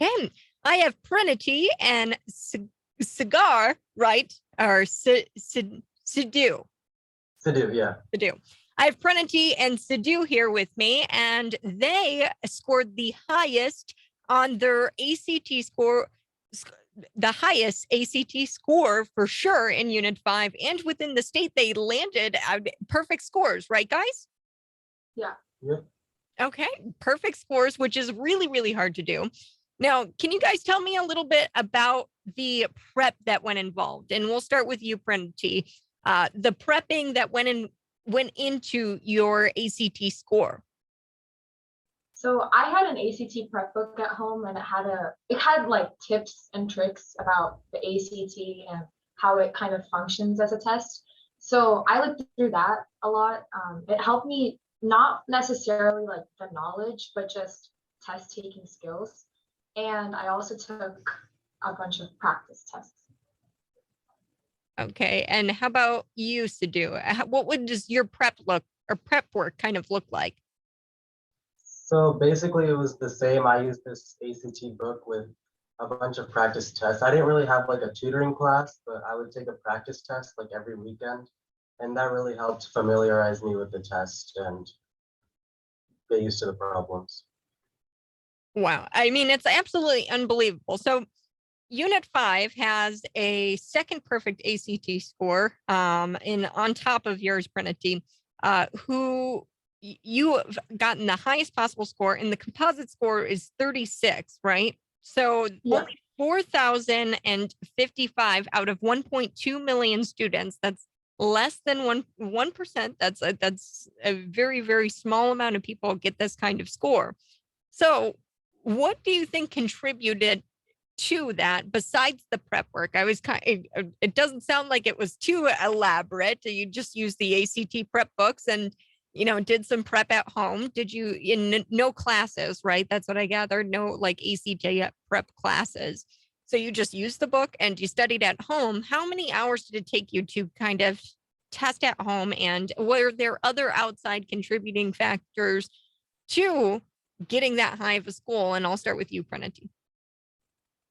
Okay, I have Prinity and Cigar, right? Or Sidhu. Sidhu, yeah. Sidhu. I have Prinity and Sidhu here with me, and they scored the highest on their ACT score, the highest ACT score for sure in Unit 5, and within the state they landed perfect scores, right, guys? Yeah. Yep. Okay, perfect scores, which is really, really hard to do. Now, can you guys tell me a little bit about the prep that went involved? And we'll start with you, Prinity. The prepping that went into your ACT score. So I had an ACT prep book at home, and it had like tips and tricks about the ACT and how it kind of functions as a test. So I looked through that a lot. It helped me not necessarily like the knowledge, but just test taking skills. And I also took a bunch of practice tests. Okay, and how about you, Sidhu? What would just your prep work kind of look like? So basically it was the same. I used this ACT book with a bunch of practice tests. I didn't really have like a tutoring class, but I would take a practice test like every weekend. And that really helped familiarize me with the test and get used to the problems. Wow, I mean, it's absolutely unbelievable. So Unit 5 has a second perfect ACT score on top of yours, Prinity, who you have gotten the highest possible score, and the composite score is 36, right? So Yeah. only 4,055 out of 1.2 million students. That's less than 1%. That's a very, very small amount of people get this kind of score. So what do you think contributed to that besides the prep work? It doesn't sound like it was too elaborate. You just used the ACT prep books and did some prep at home. Did you in no classes, right? That's what I gathered. No like ACT prep classes. So you just used the book and you studied at home. How many hours did it take you to kind of test at home? And were there other outside contributing factors to getting that high of a score? And I'll start with you, Prinity.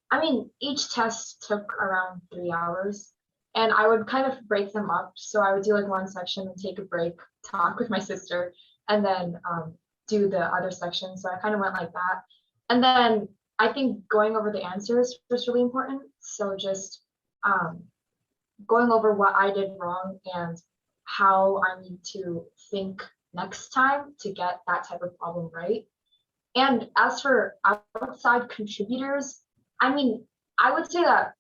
I mean, each test took around 3 hours, and I would kind of break them up. So I would do like one section and take a break, talk with my sister, and then do the other section. So I kind of went like that. And then I think going over the answers was really important. So just going over what I did wrong and how I need to think next time to get that type of problem right. And as for outside contributors, I mean, I would say that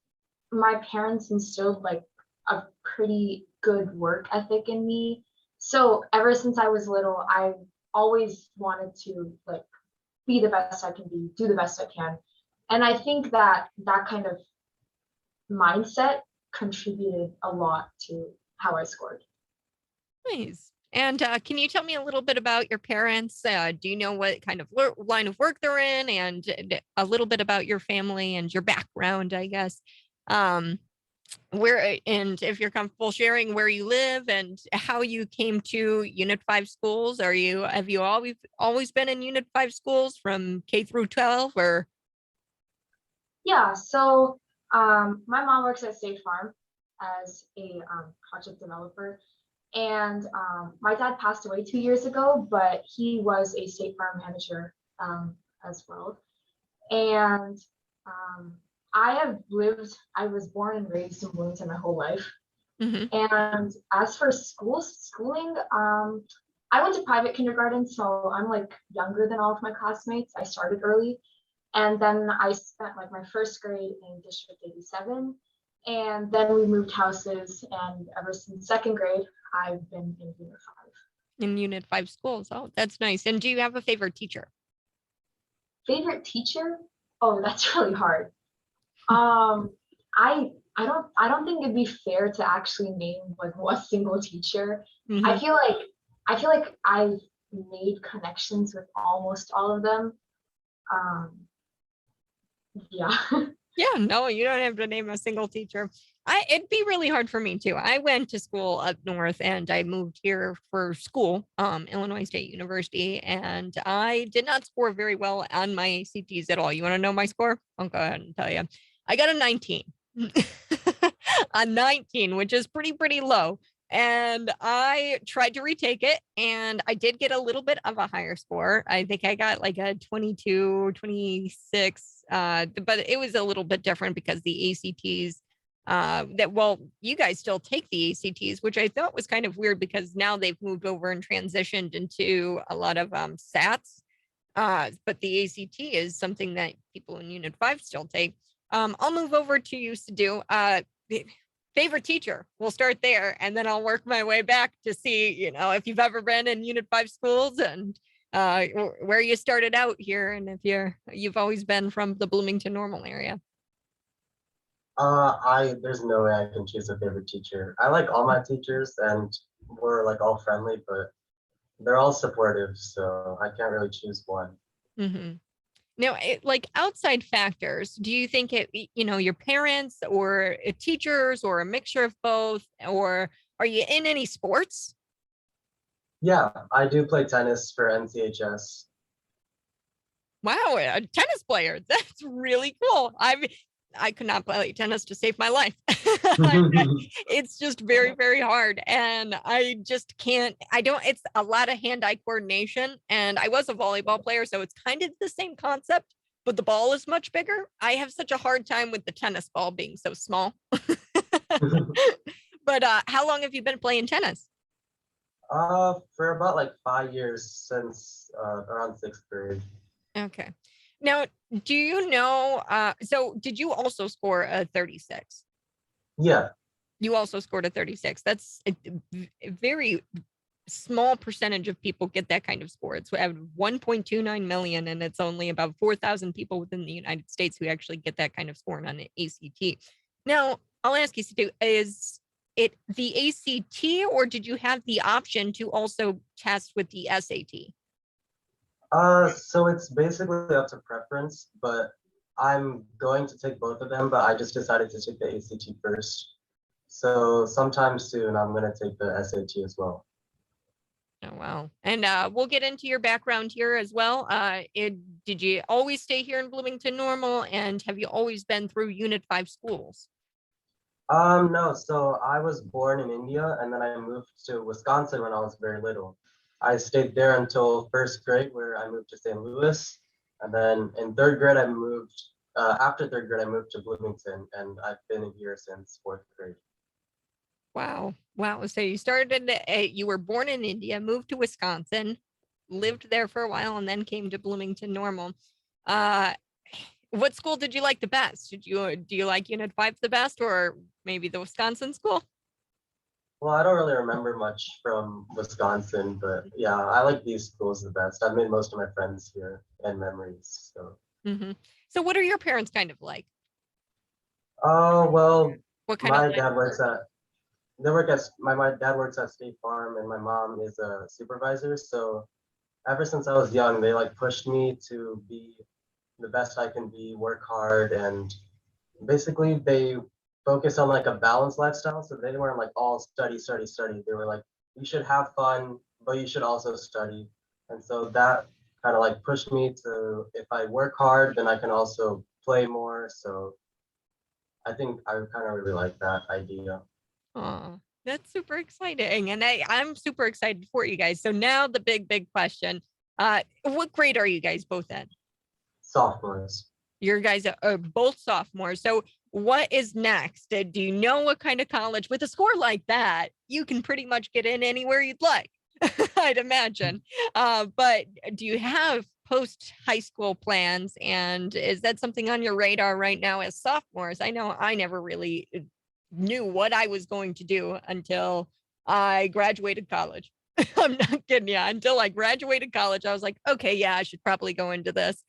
my parents instilled like a pretty good work ethic in me. So ever since I was little, I always wanted to like be the best I can be, do the best I can. And I think that that kind of mindset contributed a lot to how I scored. Nice. And can you tell me a little bit about your parents? Do you know what kind of line of work they're in, and a little bit about your family and your background, I guess? Where, and if you're comfortable sharing where you live and how you came to Unit 5 schools. Have you always been in Unit 5 schools from K through 12, or? Yeah, so my mom works at State Farm as a project developer. And my dad passed away 2 years ago, but he was a State Farm manager as well. And I was born and raised in Bloomington my whole life. Mm-hmm. And as for schooling, I went to private kindergarten, so I'm like younger than all of my classmates. I started early. And then I spent like my first grade in District 87. And then we moved houses, and ever since second grade, I've been in Unit 5. In Unit 5 schools. Oh, that's nice. And do you have a favorite teacher? Favorite teacher? Oh, that's really hard. I don't think it'd be fair to actually name like one single teacher. Mm-hmm. I feel like I've made connections with almost all of them. Yeah. Yeah, no, you don't have to name a single teacher. It'd be really hard for me too. I went to school up north and I moved here for school, Illinois State University, and I did not score very well on my ACTs at all. You want to know my score? I'll go ahead and tell you. I got a 19. A 19, which is pretty low. And I tried to retake it and I did get a little bit of a higher score. I think I got like a 22, 26, but it was a little bit different because the ACTs you guys still take the ACTs, which I thought was kind of weird because now they've moved over and transitioned into a lot of SATs. But the ACT is something that people in Unit 5 still take. I'll move over to you, Sadhu. Favorite teacher. We'll start there, and then I'll work my way back to see, if you've ever been in Unit 5 schools and where you started out here, and if you've always been from the Bloomington Normal area. There's no way I can choose a favorite teacher. I like all my teachers, and we're like all friendly, but they're all supportive, so I can't really choose one. Mm-hmm. Now, like outside factors, do you think your parents or teachers or a mixture of both, or are you in any sports? Yeah, I do play tennis for NCHS. Wow, a tennis player. That's really cool. I could not play tennis to save my life. It's just very hard. And I just can't, it's a lot of hand-eye coordination. And I was a volleyball player, so it's kind of the same concept, but the ball is much bigger. I have such a hard time with the tennis ball being so small. But how long have you been playing tennis? For about like 5 years, since around sixth grade. Okay. Now, do you know, so did you also score a 36? Yeah. You also scored a 36. That's a very small percentage of people get that kind of score. It's 1.29 million, and it's only about 4,000 people within the United States who actually get that kind of score on an ACT. Now, I'll ask you, is it the ACT, or did you have the option to also test with the SAT? So it's basically up to preference, but I'm going to take both of them, but I just decided to take the ACT first. So sometime soon, I'm going to take the SAT as well. Oh, wow. And we'll get into your background here as well. Did you always stay here in Bloomington Normal, and have you always been through Unit 5 schools? No, so I was born in India and then I moved to Wisconsin when I was very little. I stayed there until first grade where I moved to St. Louis. And then in third grade, after third grade, I moved to Bloomington and I've been here since fourth grade. Wow. Wow. So you were born in India, moved to Wisconsin, lived there for a while, and then came to Bloomington Normal. What school did you like the best? Do you like Unit 5 the best, or maybe the Wisconsin school? Well, I don't really remember much from Wisconsin, but yeah, I like these schools the best. I've made most of my friends here and memories. So, So what are your parents kind of like? well, What kind my of dad works my dad works at State Farm and my mom is a supervisor. So ever since I was young, they like pushed me to be the best I can be, work hard, and basically they focus on like a balanced lifestyle. So they weren't like all study, study, study. They were like, you should have fun, but you should also study. And so that kind of like pushed me to, if I work hard, then I can also play more. So I think I kind of really like that idea. Oh, that's super exciting. And I'm super excited for you guys. So now the big question. What grade are you guys both in? Sophomores. Your guys are both sophomores. So what is next? Do you know what kind of college with a score like that, you can pretty much get in anywhere you'd like, I'd imagine. But do you have post high school plans? And is that something on your radar right now as sophomores? I know I never really knew what I was going to do until I graduated college. I'm not kidding you. Until I graduated college, I was like, okay, yeah, I should probably go into this.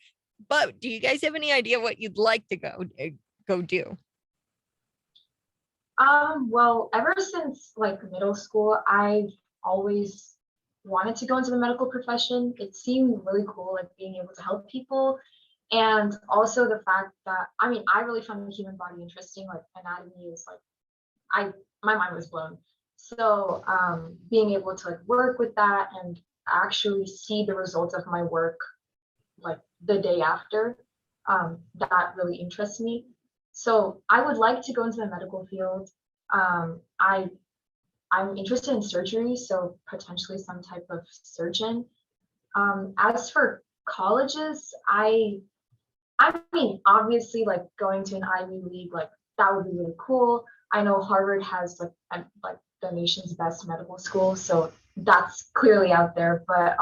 But do you guys have any idea what you'd like to go do? Well, ever since like middle school, I've always wanted to go into the medical profession. It seemed really cool, like being able to help people. And also the fact that, I mean, I really found the human body interesting. Like anatomy is like, my mind was blown. So being able to like work with that and actually see the results of my work like the day after, that really interests me. So I would like to go into the medical field. I'm interested in surgery, so potentially some type of surgeon. As for colleges, I mean, obviously, like going to an Ivy League, like that would be really cool. I know Harvard has like the nation's best medical school, so that's clearly out there. But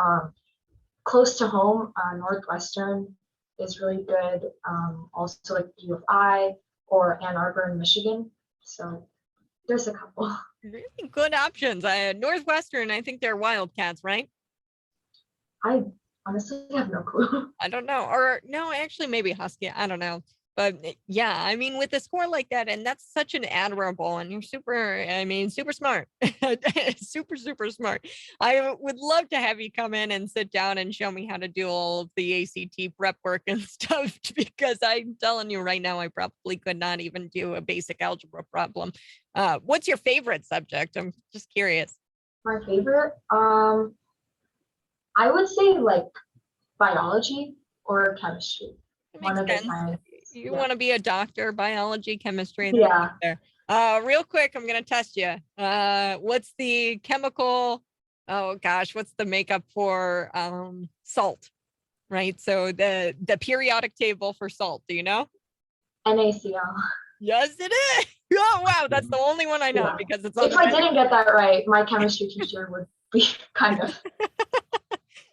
close to home, Northwestern is really good. Also like U of I or Ann Arbor in Michigan. So there's a couple. Really good options. Northwestern, I think they're Wildcats, right? I honestly have no clue. I don't know. Or no, actually, maybe Husky. I don't know. But yeah, I mean, with a score like that, and that's such an admirable, and you're super, I mean, super smart, super, super smart. I would love to have you come in and sit down and show me how to do all of the ACT prep work and stuff, because I'm telling you right now, I probably could not even do a basic algebra problem. What's your favorite subject? I'm just curious. My favorite, I would say like biology or chemistry. It One makes of the sense. science. You Yeah. want to be a doctor, biology, chemistry. Yeah. There. Real quick, I'm gonna test you. What's the chemical? Oh gosh, what's the makeup for salt? Right. So the periodic table for salt. Do you know? NaCl. Yes, it is. Oh wow, that's the only one I know Yeah. because it's on If the I back. didn't get that right, my chemistry teacher would be kind of,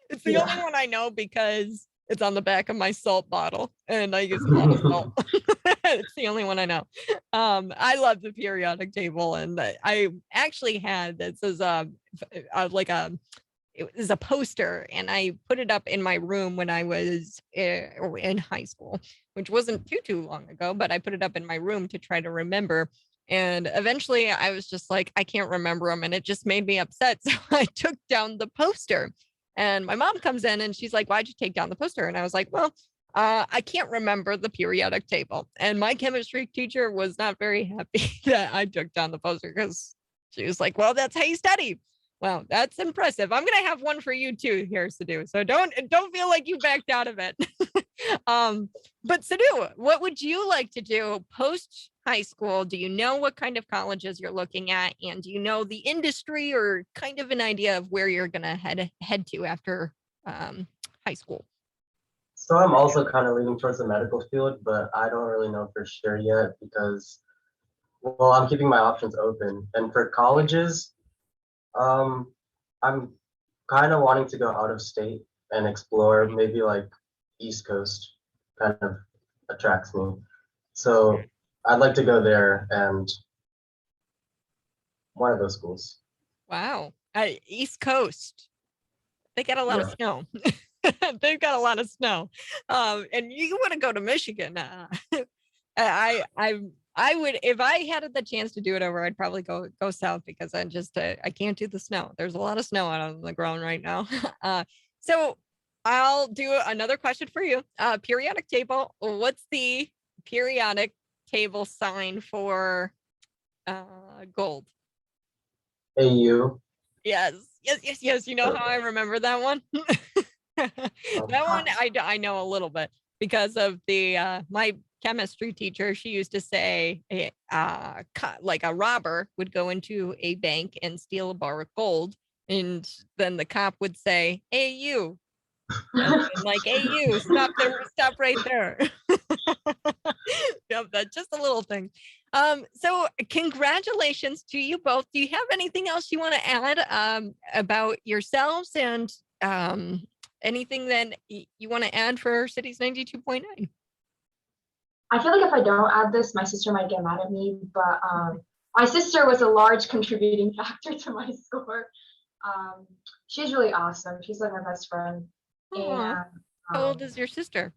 It's the yeah. only one I know because it's on the back of my salt bottle and I use a lot of salt. It's the only one I know. I love the periodic table, and I actually had this as like a it was a poster, and I put it up in my room when I was in high school, which wasn't too long ago, but I put it up in my room to try to remember. And eventually I was just like, I can't remember them. And it just made me upset. So I took down the poster. And my mom comes in and she's like, why'd you take down the poster? And I was like, well, I can't remember the periodic table. And my chemistry teacher was not very happy that I took down the poster, because she was like, well, that's how you study. Wow, that's impressive. I'm gonna have one for you too here, Sadhu. So don't feel like you backed out of it. But Sadhu, what would you like to do post high school? Do you know what kind of colleges you're looking at, and do you know the industry or kind of an idea of where you're gonna head to after high school? So I'm also kind of leaning towards the medical field, but I don't really know for sure yet because, well, I'm keeping my options open. And for colleges, I'm kind of wanting to go out of state and explore, maybe like East Coast kind of attracts me. So I'd like to go there and one of those schools. Wow, East Coast. They got a lot of Yeah. snow. They've got a lot of snow. And you want to go to Michigan. I would, if I had the chance to do it over, I'd probably go south, because I can't do the snow. There's a lot of snow out on the ground right now. So I'll do another question for you. Periodic table. What's the periodic table sign for gold? AU. Yes, yes, yes, yes. You know how I remember that one? That one I know a little bit because of the my chemistry teacher. She used to say like a robber would go into a bank and steal a bar of gold, and then the cop would say, "Hey, you." And like, "Hey, you, stop there, stop right there." Yep, that's just a little thing. So congratulations to you both. Do you have anything else you want to add about yourselves, and anything that you want to add for Cities 92.9? I feel like if I don't add this, my sister might get mad at me, but my sister was a large contributing factor to my score. She's really awesome. She's like my best friend. Aw, And how old is your sister?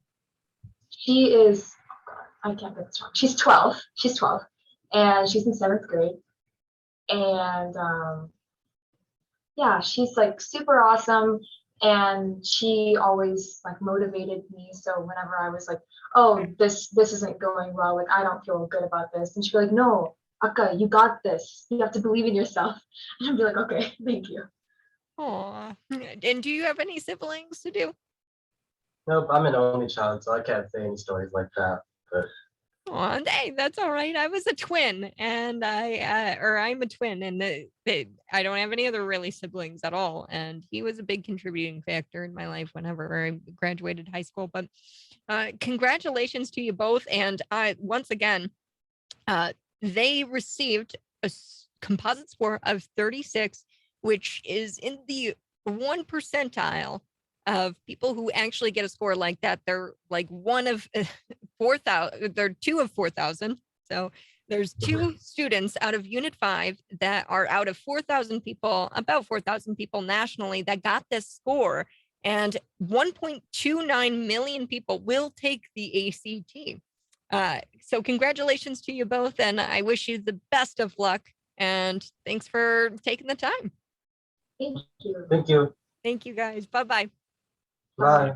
she is, I can't get this wrong. She's 12. She's 12. And she's in 7th grade. And yeah, she's like super awesome. and she always like motivated me. So whenever I was like, oh, this isn't going well, like I don't feel good about this, and she'd be like, no, Akka, you got this. You have to believe in yourself. And I'd be like, okay, thank you. Aw. And do you have any siblings to do? Nope, I'm an only child, so I can't say any stories like that. But Oh, hey, that's all right. I was a twin, and I'm a twin, and I don't have any other really siblings at all. And he was a big contributing factor in my life whenever I graduated high school. But congratulations to you both. And once again, they received a composite score of 36, which is in the 1 percentile of people who actually get a score like that. They're like one of 4,000. They're 2 of 4,000. So there's 2 students out of Unit 5 that are out of 4,000 people, about 4,000 people nationally that got this score. And 1.29 million people will take the ACT. So congratulations to you both, and I wish you the best of luck. And thanks for taking the time. Thank you. thank you. Thank you guys. Bye-bye. Bye.